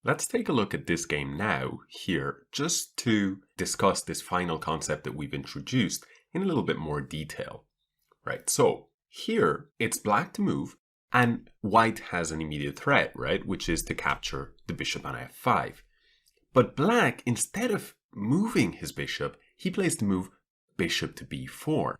Let's take a look at this game now, here, just to discuss this final concept that we've introduced in a little bit more detail. Right, so here it's black to move, and white has an immediate threat, right, which is to capture the bishop on f5. But black, instead of moving his bishop, he plays the move bishop to b4.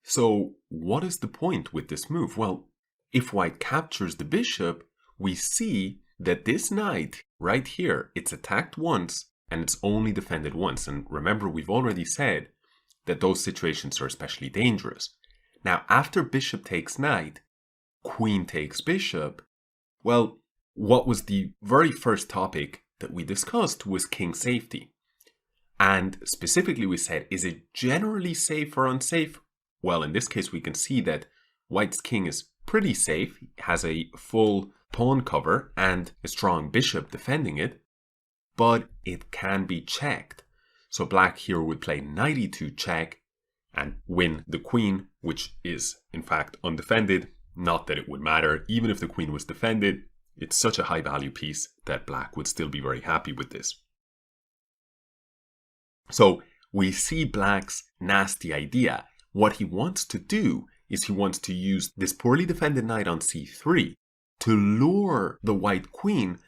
So what is the point with this move? Well, if white captures the bishop, we see that this knight right here, it's attacked once and it's only defended once. And remember, we've already said that those situations are especially dangerous. Now, after bishop takes knight, queen takes bishop, well, what was the very first topic that we discussed was king safety. And specifically we said, is it generally safe or unsafe? Well, in this case, we can see that white's king is pretty safe, has a full pawn cover and a strong bishop defending it, but it can be checked. So black here would play knight e2 check and win the queen, which is in fact undefended. Not that it would matter, even if the queen was defended, it's such a high value piece that black would still be very happy with this. So we see black's nasty idea. What he wants to do is he wants to use this poorly defended knight on c3 to lure the white queen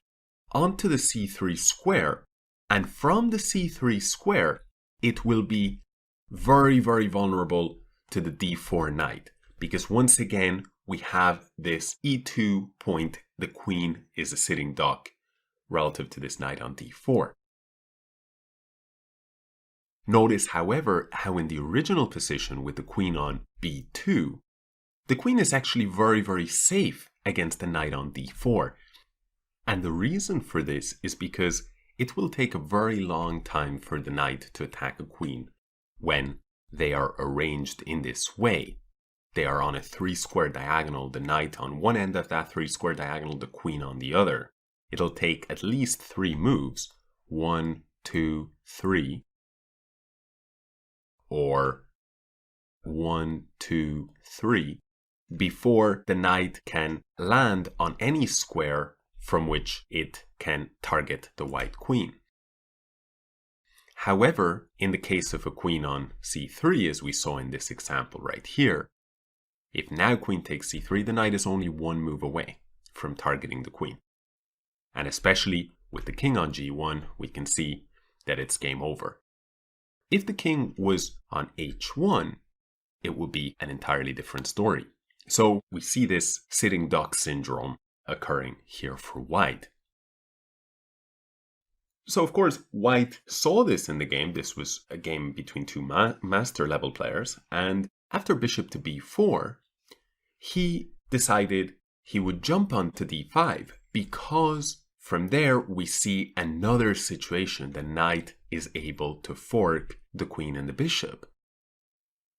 onto the c3 square. And from the c3 square, it will be very, very vulnerable to the d4 knight. Because once again, we have this e2 point. The queen is a sitting duck relative to this knight on d4. Notice, however, how in the original position with the queen on b2, the queen is actually very, very safe against the knight on d4. And the reason for this is because it will take a very long time for the knight to attack a queen when they are arranged in this way. They are on a 3-square diagonal, the knight on one end of that 3-square diagonal, the queen on the other. It'll take at least 3 moves, 1, 2, 3, or 1, 2, 3, before the knight can land on any square from which it can target the white queen. However, in the case of a queen on c3, as we saw in this example right here, if now queen takes c3, the knight is only 1 move away from targeting the queen. And especially with the king on g1, we can see that it's game over. If the king was on h1, it would be an entirely different story. So we see this sitting duck syndrome occurring here for white. So of course, white saw this in the game. This was a game between two master level players. And after bishop to b4, he decided he would jump onto d5 because from there we see another situation. The knight is able to fork the queen and the bishop.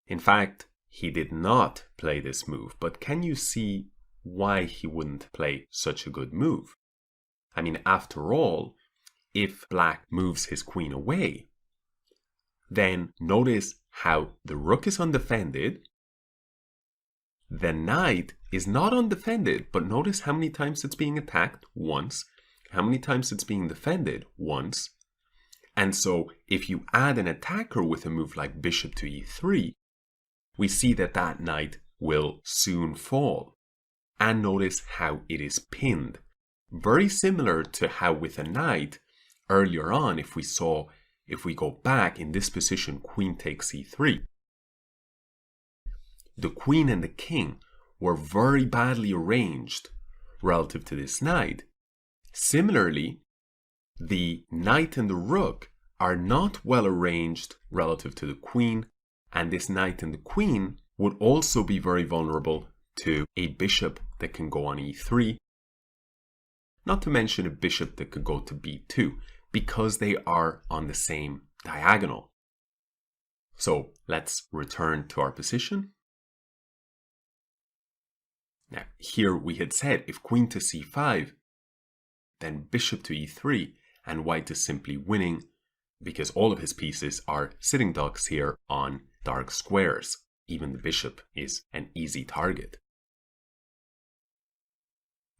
In fact, he did not play this move, but can you see why he wouldn't play such a good move? I mean, after all, if black moves his queen away, then notice how the rook is undefended. The knight is not undefended, but notice how many times it's being attacked? Once. How many times it's being defended? Once. And so if you add an attacker with a move like bishop to e3, we see that that knight will soon fall. And notice how it is pinned. Very similar to how with a knight, earlier on, if we go back in this position, queen takes e3. The queen and the king were very badly arranged relative to this knight. Similarly, the knight and the rook are not well arranged relative to the queen, and this knight and the queen would also be very vulnerable to a bishop that can go on e3, not to mention a bishop that could go to b2, because they are on the same diagonal. So let's return to our position. Now, here we had said if queen to c5, then bishop to e3, and white is simply winning because all of his pieces are sitting ducks here on dark squares. Even the bishop is an easy target.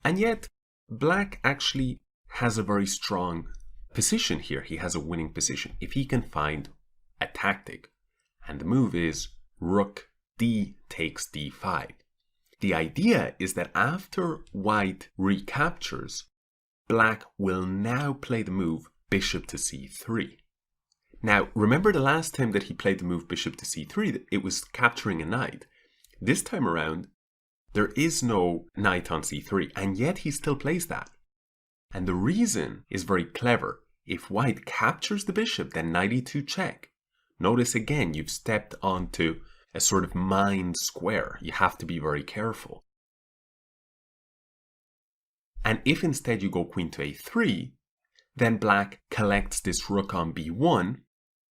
And yet, black actually has a very strong position here. He has a winning position if he can find a tactic. And the move is rook d takes d5. The idea is that after white recaptures, black will now play the move bishop to c3. Now, remember the last time that he played the move bishop to c3, it was capturing a knight. This time around, there is no knight on c3, and yet he still plays that. And the reason is very clever. If white captures the bishop, then knight e2 check. Notice again, you've stepped onto a sort of mined square. You have to be very careful. And if instead you go queen to a3, then black collects this rook on b1,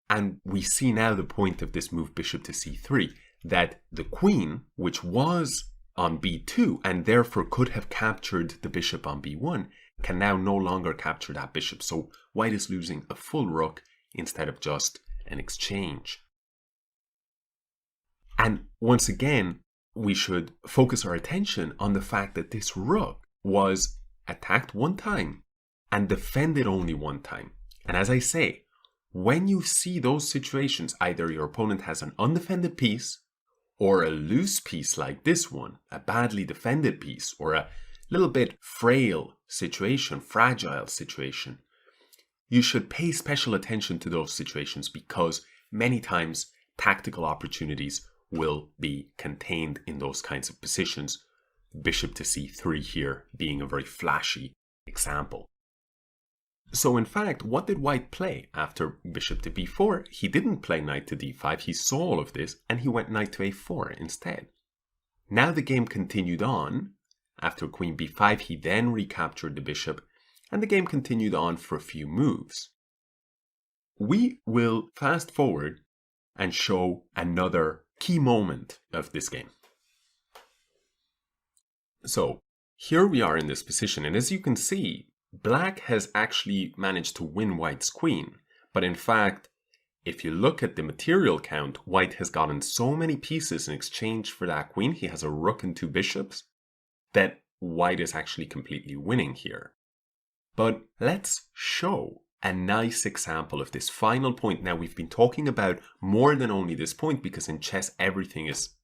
and we see now the point of this move bishop to c3, that the queen, which was on b2 and therefore could have captured the bishop on b1, can now no longer capture that bishop. So white is losing a full rook instead of just an exchange. And once again, we should focus our attention on the fact that this rook was attacked one time and defended only one time. And as I say, when you see those situations, either your opponent has an undefended piece or a loose piece like this one, a badly defended piece, or a little bit frail situation, fragile situation, you should pay special attention to those situations because many times tactical opportunities will be contained in those kinds of positions. Bishop to c3 here being a very flashy example. So in fact, what did white play after bishop to b4? He didn't play knight to d5, he saw all of this, and he went knight to a4 instead. Now the game continued on. After queen b5, he then recaptured the bishop, and the game continued on for a few moves. We will fast forward and show another key moment of this game. So here we are in this position, and as you can see, black has actually managed to win white's queen. But in fact, if you look at the material count, white has gotten so many pieces in exchange for that queen, he has a rook and two bishops, that white is actually completely winning here. But let's show a nice example of this final point. Now, we've been talking about more than only this point because in chess everything is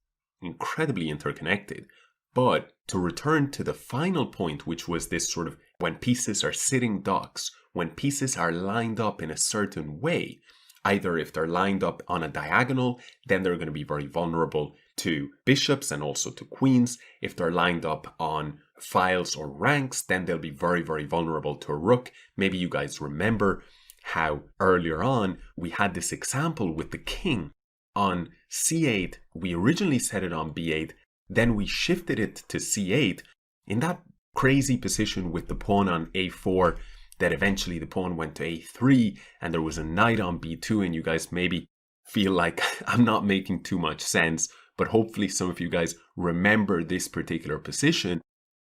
incredibly interconnected. But to return to the final point, which was this sort of when pieces are sitting ducks, when pieces are lined up in a certain way, either if they're lined up on a diagonal, then they're going to be very vulnerable to bishops and also to queens. If they're lined up on files or ranks, then they'll be very, very vulnerable to a rook. Maybe you guys remember how earlier on we had this example with the king on c8. We originally set it on b8, then we shifted it to c8 in that crazy position with the pawn on a4 that eventually the pawn went to a3 and there was a knight on b2, and you guys maybe feel like I'm not making too much sense, but hopefully some of you guys remember this particular position.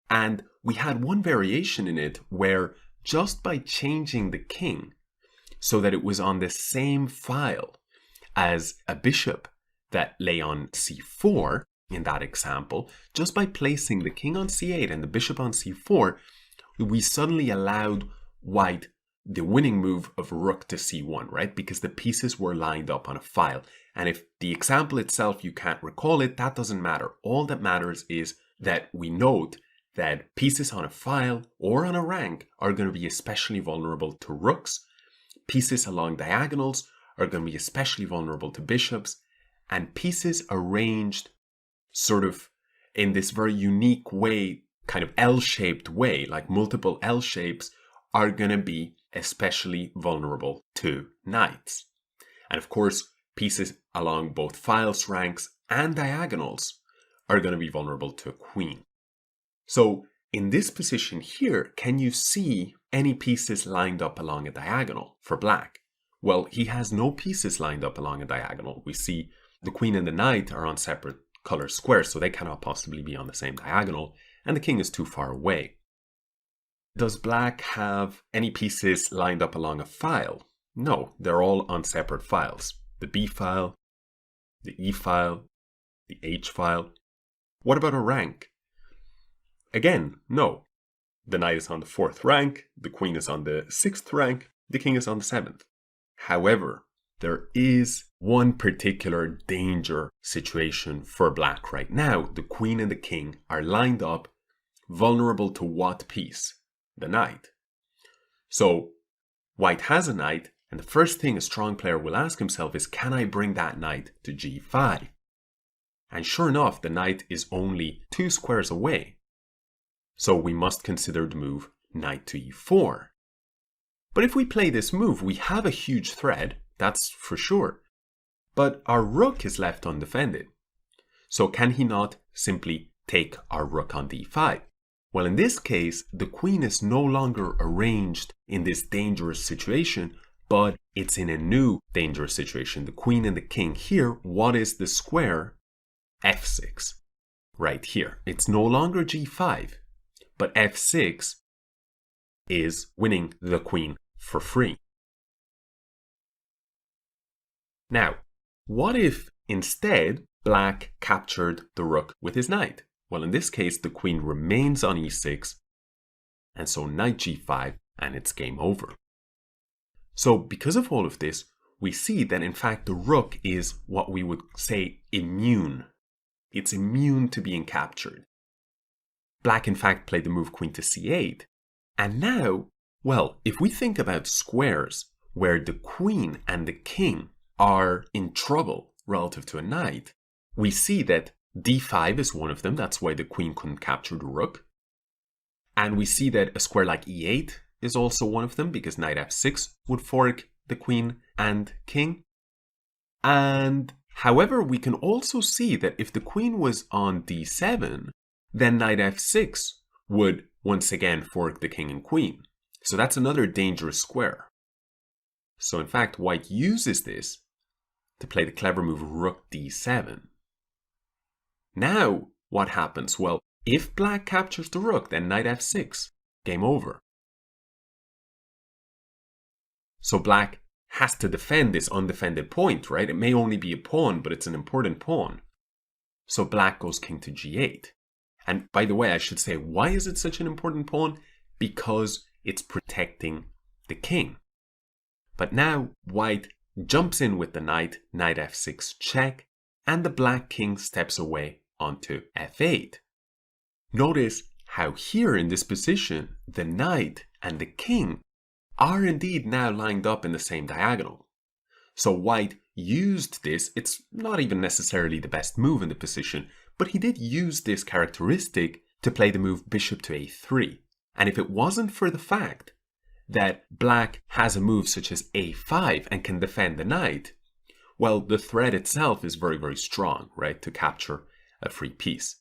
And we had one variation in it where just by changing the king so that it was on the same file as a bishop that lay on c4, in that example, just by placing the king on c8 and the bishop on c4, we suddenly allowed white the winning move of rook to c1, right? Because the pieces were lined up on a file. And if the example itself, you can't recall it, that doesn't matter. All that matters is that we note that pieces on a file or on a rank are going to be especially vulnerable to rooks. Pieces along diagonals are going to be especially vulnerable to bishops. And pieces arranged sort of in this very unique way, kind of L-shaped way, like multiple L shapes, are going to be especially vulnerable to knights. And of course, pieces along both files, ranks, and diagonals are going to be vulnerable to a queen. So in this position here, can you see any pieces lined up along a diagonal for black? Well, he has no pieces lined up along a diagonal. We see the queen and the knight are on separate color squares, so they cannot possibly be on the same diagonal, and the king is too far away. Does black have any pieces lined up along a file? No, they're all on separate files. The B file, the E file, the H file. What about a rank? Again, no. the knight is on the 4th rank, the queen is on the 6th rank, the king is on the 7th. However, there is one particular danger situation for black right now. The queen and the king are lined up, vulnerable to what piece? The knight. So white has a knight, and the first thing a strong player will ask himself is, can I bring that knight to g5? And sure enough, the knight is only 2 squares away. So we must consider the move knight to e4. But if we play this move, we have a huge threat, that's for sure. But our rook is left undefended. So can he not simply take our rook on d5? Well, in this case, the queen is no longer arranged in this dangerous situation, but it's in a new dangerous situation. The queen and the king here, what is the square? f6, right here. It's no longer g5, but f6 is winning the queen for free. Now, what if instead black captured the rook with his knight? Well, in this case, the queen remains on e6, and so knight g5, and it's game over. So because of all of this, we see that in fact the rook is what we would say immune. It's immune to being captured. Black in fact played the move queen to c8, and now, well, if we think about squares where the queen and the king are in trouble relative to a knight, we see that d5 is one of them, that's why the queen couldn't capture the rook. And we see that a square like e8 is also one of them, because knight f6 would fork the queen and king. And however, we can also see that if the queen was on d7, then knight f6 would once again fork the king and queen. So that's another dangerous square. So in fact, white uses this to play the clever move rook d7. Now, what happens? Well, if black captures the rook, then knight f6, game over. So black has to defend this undefended point, right? It may only be a pawn, but it's an important pawn. So black goes king to g8. And by the way, I should say, why is it such an important pawn? Because it's protecting the king. But now white jumps in with the knight, knight f6 check, and the black king steps away onto f8. Notice how here in this position, the knight and the king are indeed now lined up in the same diagonal. So white used this. It's not even necessarily the best move in the position, but he did use this characteristic to play the move bishop to a3. And if it wasn't for the fact that black has a move such as a5 and can defend the knight, well, the threat itself is very, very strong, right, to capture a free piece.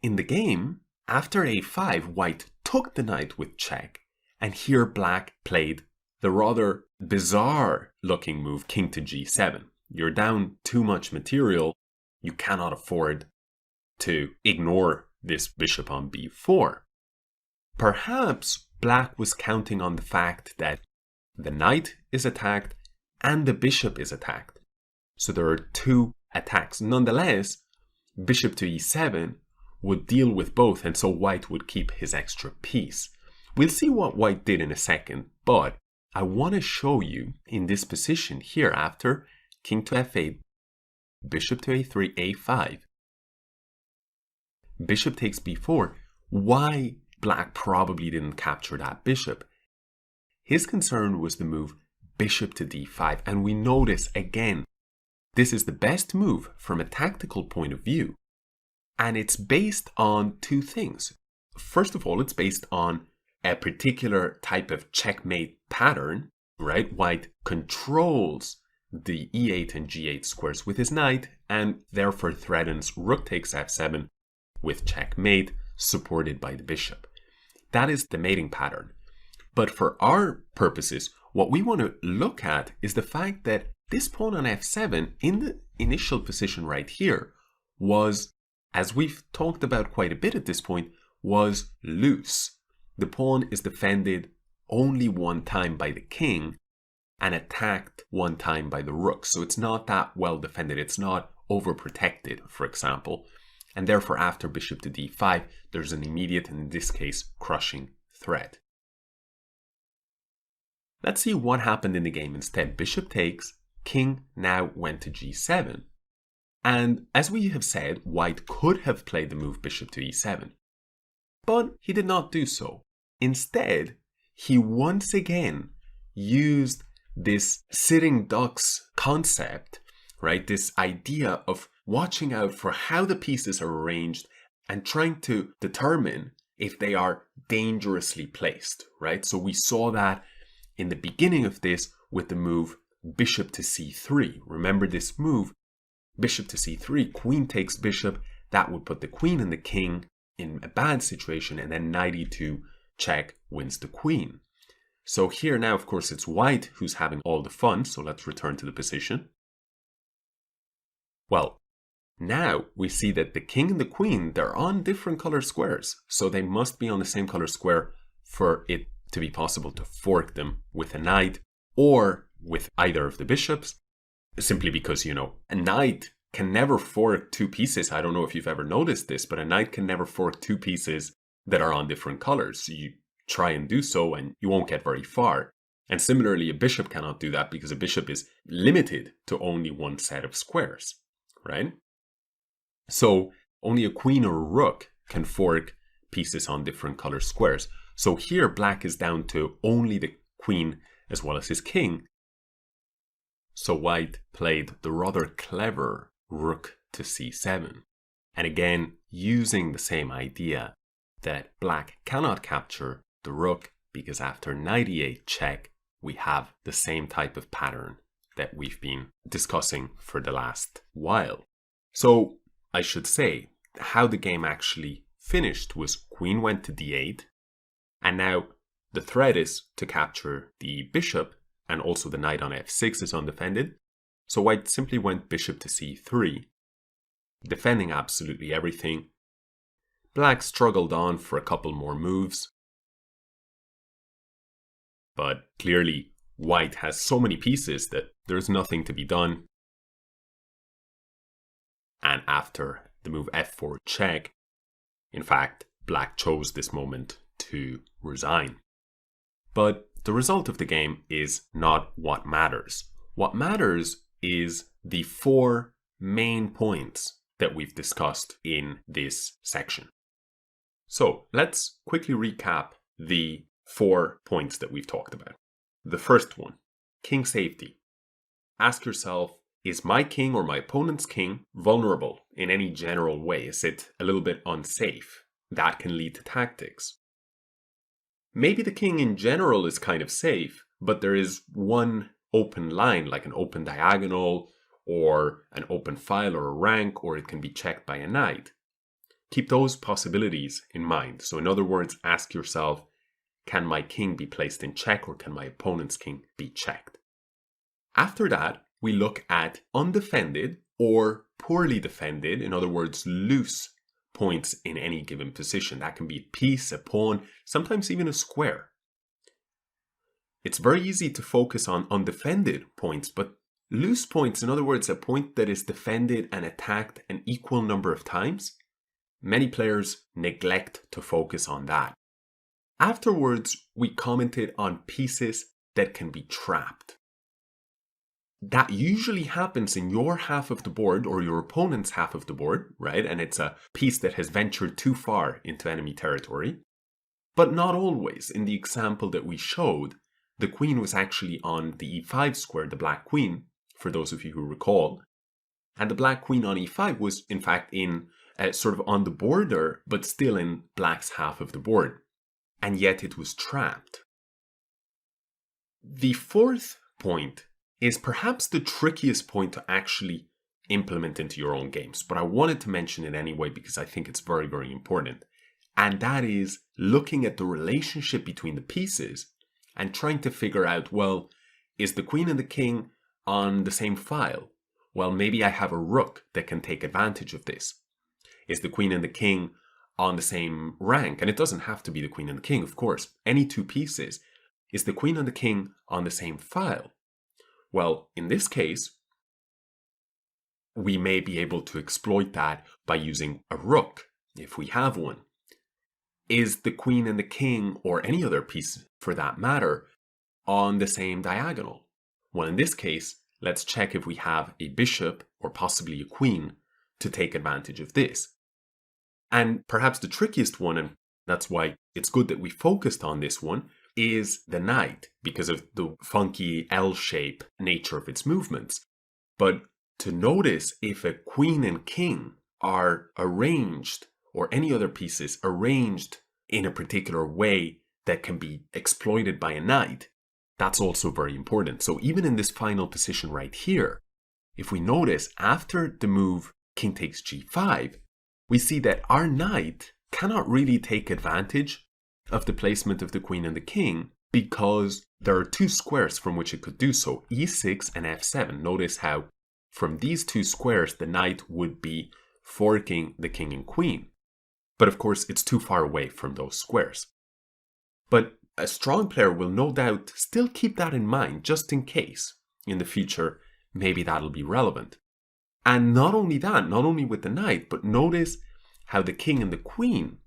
In the game, after a5, white took the knight with check, and here black played the rather bizarre looking move king to g7. You're down too much material, you cannot afford to ignore this bishop on b4. Perhaps black was counting on the fact that the knight is attacked and the bishop is attacked. So there are two attacks. Nonetheless, bishop to e7 would deal with both, and so white would keep his extra piece. We'll see what white did in a second, but I want to show you in this position here after king to f8, bishop to a3, a5, bishop takes b4, why black probably didn't capture that bishop. His concern was the move bishop to d5, and we notice again, this is the best move from a tactical point of view, and it's based on two things. First of all, it's based on a particular type of checkmate pattern, right? White controls the e8 and g8 squares with his knight, and therefore threatens rook takes f7 with checkmate, supported by the bishop. That is the mating pattern. But for our purposes, what we want to look at is the fact that this pawn on f7 in the initial position right here was, as we've talked about quite a bit at this point, was loose. The pawn is defended only one time by the king and attacked one time by the rook. So it's not that well defended. It's not overprotected, for example. and therefore after bishop to d5, there's an immediate, and in this case, crushing threat. Let's see what happened in the game instead. Bishop takes, king now went to g7. And as we have said, white could have played the move bishop to e7. But he did not do so. Instead, he once again used this sitting ducks concept, right? This idea of watching out for how the pieces are arranged and trying to determine if they are dangerously placed, right? So we saw that in the beginning of this with the move bishop to c3. Remember this move, bishop to c3, queen takes bishop. That would put the queen and the king in a bad situation, and then knight e2 check wins the queen. So here now, of course, it's white who's having all the fun, so let's return to the position. Well, now we see that the king and the queen, they're on different color squares, so they must be on the same color square for it to be possible to fork them with a knight or with either of the bishops, simply because, a knight can never fork two pieces. I don't know if you've ever noticed this, but a knight can never fork two pieces that are on different colors. You try and do so and you won't get very far. And similarly, a bishop cannot do that because a bishop is limited to only one set of squares, right? So only a queen or a rook can fork pieces on different color squares. So here black is down to only the queen as well as his king. So white played the rather clever rook to c7. And again, using the same idea that black cannot capture the rook because after knight e8 check, we have the same type of pattern that we've been discussing for the last while. So I should say how the game actually finished was queen went to d8, and now the threat is to capture the bishop, and also the knight on f6 is undefended. So white simply went bishop to c3, defending absolutely everything. Black struggled on for a couple more moves, but clearly white has so many pieces that there's nothing to be done. And after the move f4 check, in fact, black chose this moment to resign. But the result of the game is not what matters. What matters is the 4 main points that we've discussed in this section. So let's quickly recap the 4 points that we've talked about. The first one, king safety. Ask yourself, is my king or my opponent's king vulnerable in any general way? Is it a little bit unsafe? That can lead to tactics. Maybe the king in general is kind of safe, but there is one open line, like an open diagonal, or an open file or a rank, or it can be checked by a knight. Keep those possibilities in mind. So in other words, ask yourself, can my king be placed in check, or can my opponent's king be checked? After that, we look at undefended or poorly defended, in other words, loose points in any given position. That can be a piece, a pawn, sometimes even a square. It's very easy to focus on undefended points, but loose points, in other words, a point that is defended and attacked an equal number of times, many players neglect to focus on that. Afterwards, we commented on pieces that can be trapped. That usually happens in your half of the board or your opponent's half of the board, right? And it's a piece that has ventured too far into enemy territory. But not always. In the example that we showed, the queen was actually on the e5 square, the black queen, for those of you who recall. And the black queen on e5 was, in fact, in sort of on the border, but still in black's half of the board. And yet it was trapped. The fourth point is perhaps the trickiest point to actually implement into your own games, but I wanted to mention it anyway because I think it's very, very important. And that is looking at the relationship between the pieces and trying to figure out, well, is the queen and the king on the same file? Well, maybe I have a rook that can take advantage of this. Is the queen and the king on the same rank? And it doesn't have to be the queen and the king, of course. Any two pieces. Is the queen and the king on the same file? Well, in this case, we may be able to exploit that by using a rook, if we have one. Is the queen and the king, or any other piece for that matter, on the same diagonal? Well, in this case, let's check if we have a bishop or possibly a queen to take advantage of this. And perhaps the trickiest one, and that's why it's good that we focused on this one, is the knight, because of the funky L-shape nature of its movements. But to notice if a queen and king are arranged, or any other pieces arranged in a particular way that can be exploited by a knight, that's also very important. So even in this final position right here, if we notice after the move king takes g5, we see that our knight cannot really take advantage of the placement of the queen and the king, because there are two squares from which it could do so, e6 and f7. Notice how from these two squares the knight would be forking the king and queen. But of course it's too far away from those squares. But a strong player will no doubt still keep that in mind, just in case in the future maybe that'll be relevant. And not only that, not only with the knight, but notice how the king and the queen,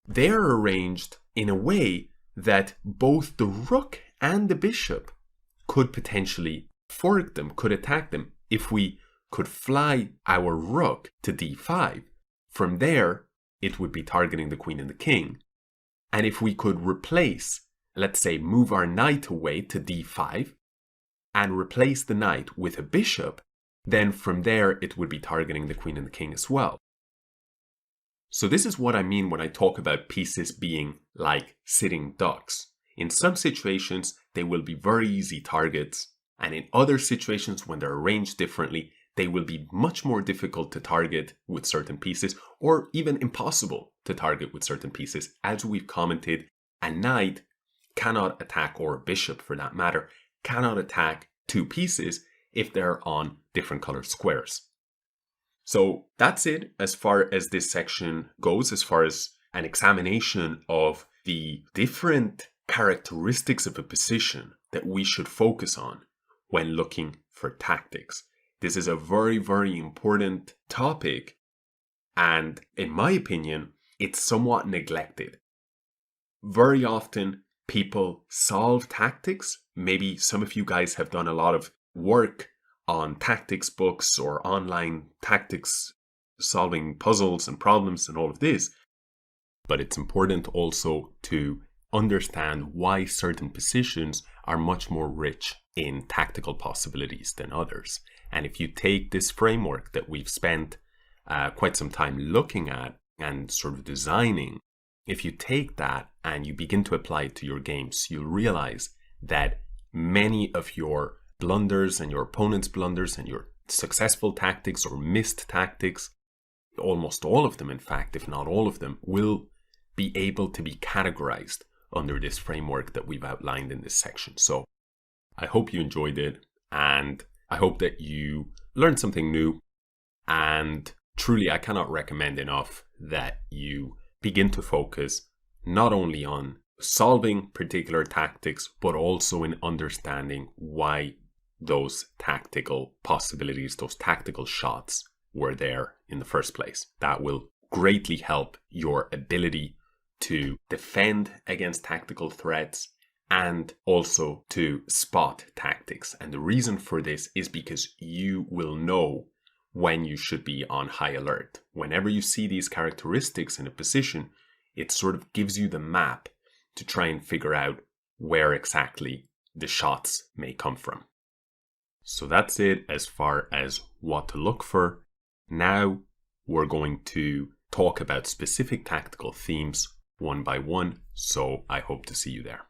they're arranged in a way that both the rook and the bishop could potentially fork them, could attack them. If we could fly our rook to d5, from there it would be targeting the queen and the king. And if we could replace, let's say, move our knight away to d5 and replace the knight with a bishop, then from there it would be targeting the queen and the king as well. So this is what I mean when I talk about pieces being like sitting ducks. In some situations, they will be very easy targets, and in other situations, when they're arranged differently, they will be much more difficult to target with certain pieces, or even impossible to target with certain pieces. As we've commented, a knight cannot attack, or a bishop for that matter, cannot attack two pieces if they're on different colored squares. So that's it as far as this section goes, as far as an examination of the different characteristics of a position that we should focus on when looking for tactics. This is a very, very important topic, and in my opinion, it's somewhat neglected. Very often, people solve tactics. Maybe some of you guys have done a lot of work on tactics books or online tactics, solving puzzles and problems and all of this. But it's important also to understand why certain positions are much more rich in tactical possibilities than others. And if you take this framework that we've spent quite some time looking at and sort of designing, if you take that and you begin to apply it to your games, you'll realize that many of your blunders and your opponent's blunders and your successful tactics or missed tactics, almost all of them, in fact, if not all of them, will be able to be categorized under this framework that we've outlined in this section. So I hope you enjoyed it, and I hope that you learned something new. And truly, I cannot recommend enough that you begin to focus not only on solving particular tactics, but also in understanding why those tactical possibilities, those tactical shots were there in the first place. That will greatly help your ability to defend against tactical threats and also to spot tactics. And the reason for this is because you will know when you should be on high alert. Whenever you see these characteristics in a position, it sort of gives you the map to try and figure out where exactly the shots may come from. So that's it as far as what to look for. Now we're going to talk about specific tactical themes one by one, so I hope to see you there.